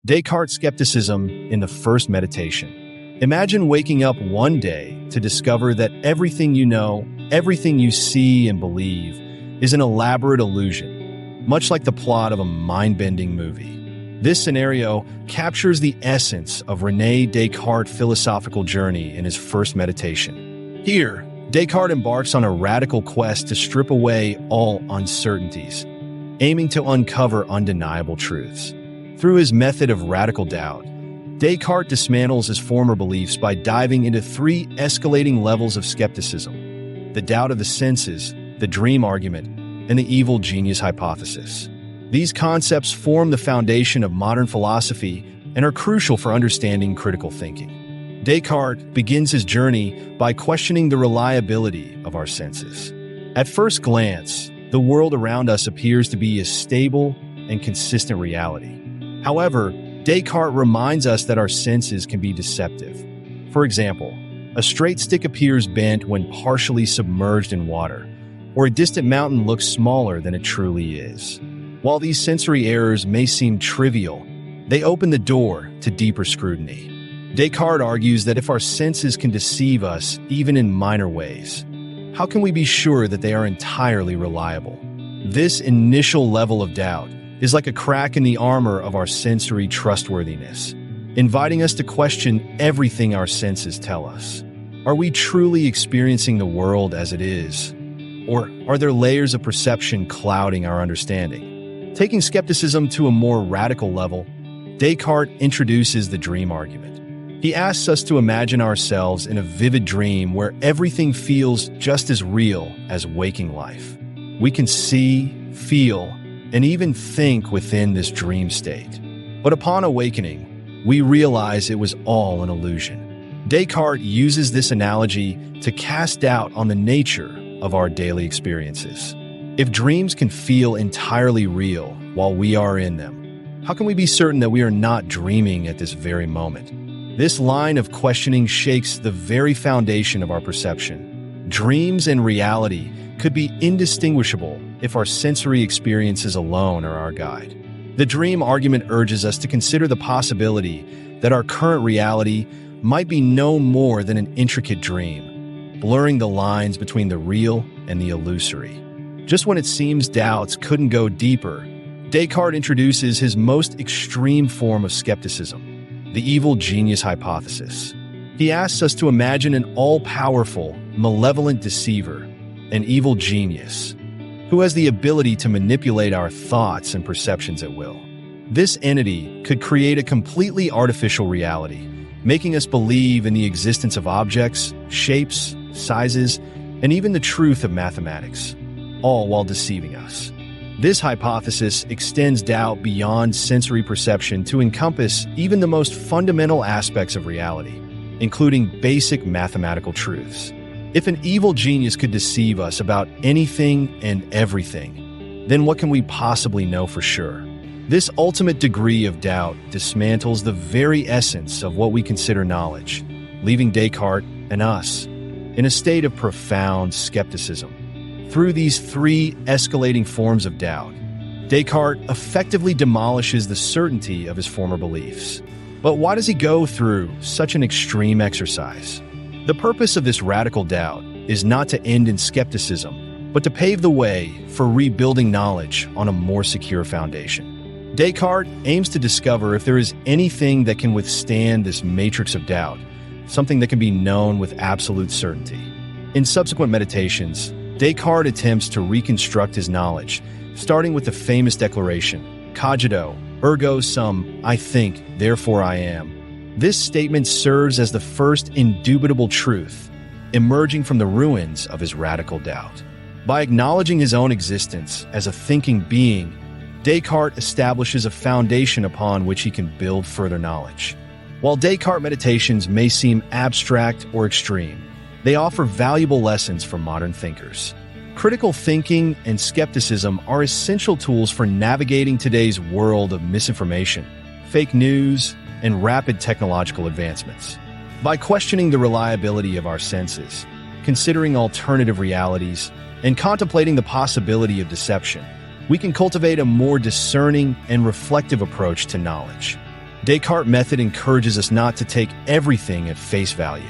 Descartes' skepticism in the first meditation. Imagine waking up one day to discover that everything you know, everything you see and believe, is an elaborate illusion, much like the plot of a mind-bending movie. This scenario captures the essence of René Descartes' philosophical journey in his first meditation. Here, Descartes embarks on a radical quest to strip away all uncertainties, aiming to uncover undeniable truths. Through his method of radical doubt, Descartes dismantles his former beliefs by diving into three escalating levels of skepticism: the doubt of the senses, the dream argument, and the evil genius hypothesis. These concepts form the foundation of modern philosophy and are crucial for understanding critical thinking. Descartes begins his journey by questioning the reliability of our senses. At first glance, the world around us appears to be a stable and consistent reality. However, Descartes reminds us that our senses can be deceptive. For example, a straight stick appears bent when partially submerged in water, or a distant mountain looks smaller than it truly is. While these sensory errors may seem trivial, they open the door to deeper scrutiny. Descartes argues that if our senses can deceive us even in minor ways, how can we be sure that they are entirely reliable? This initial level of doubt is like a crack in the armor of our sensory trustworthiness, inviting us to question everything our senses tell us. Are we truly experiencing the world as it is? Or are there layers of perception clouding our understanding? Taking skepticism to a more radical level, Descartes introduces the dream argument. He asks us to imagine ourselves in a vivid dream where everything feels just as real as waking life. We can see, feel, and even think within this dream state. But upon awakening, we realize it was all an illusion. Descartes uses this analogy to cast doubt on the nature of our daily experiences. If dreams can feel entirely real while we are in them, how can we be certain that we are not dreaming at this very moment? This line of questioning shakes the very foundation of our perception. Dreams and reality could be indistinguishable if our sensory experiences alone are our guide. The dream argument urges us to consider the possibility that our current reality might be no more than an intricate dream, blurring the lines between the real and the illusory. Just when it seems doubts couldn't go deeper, Descartes introduces his most extreme form of skepticism: the evil genius hypothesis. He asks us to imagine an all-powerful, malevolent deceiver, an evil genius, who has the ability to manipulate our thoughts and perceptions at will. This entity could create a completely artificial reality, making us believe in the existence of objects, shapes, sizes, and even the truth of mathematics, all while deceiving us. This hypothesis extends doubt beyond sensory perception to encompass even the most fundamental aspects of reality, including basic mathematical truths. If an evil genius could deceive us about anything and everything, then what can we possibly know for sure? This ultimate degree of doubt dismantles the very essence of what we consider knowledge, leaving Descartes and us in a state of profound skepticism. Through these three escalating forms of doubt, Descartes effectively demolishes the certainty of his former beliefs. But why does he go through such an extreme exercise? The purpose of this radical doubt is not to end in skepticism, but to pave the way for rebuilding knowledge on a more secure foundation. Descartes aims to discover if there is anything that can withstand this matrix of doubt, something that can be known with absolute certainty. In subsequent meditations, Descartes attempts to reconstruct his knowledge, starting with the famous declaration, cogito, ergo sum, I think, therefore I am. This statement serves as the first indubitable truth, emerging from the ruins of his radical doubt. By acknowledging his own existence as a thinking being, Descartes establishes a foundation upon which he can build further knowledge. While Descartes meditations may seem abstract or extreme, they offer valuable lessons for modern thinkers. Critical thinking and skepticism are essential tools for navigating today's world of misinformation, fake news, and rapid technological advancements. By questioning the reliability of our senses, considering alternative realities, and contemplating the possibility of deception, we can cultivate a more discerning and reflective approach to knowledge. Descartes' method encourages us not to take everything at face value.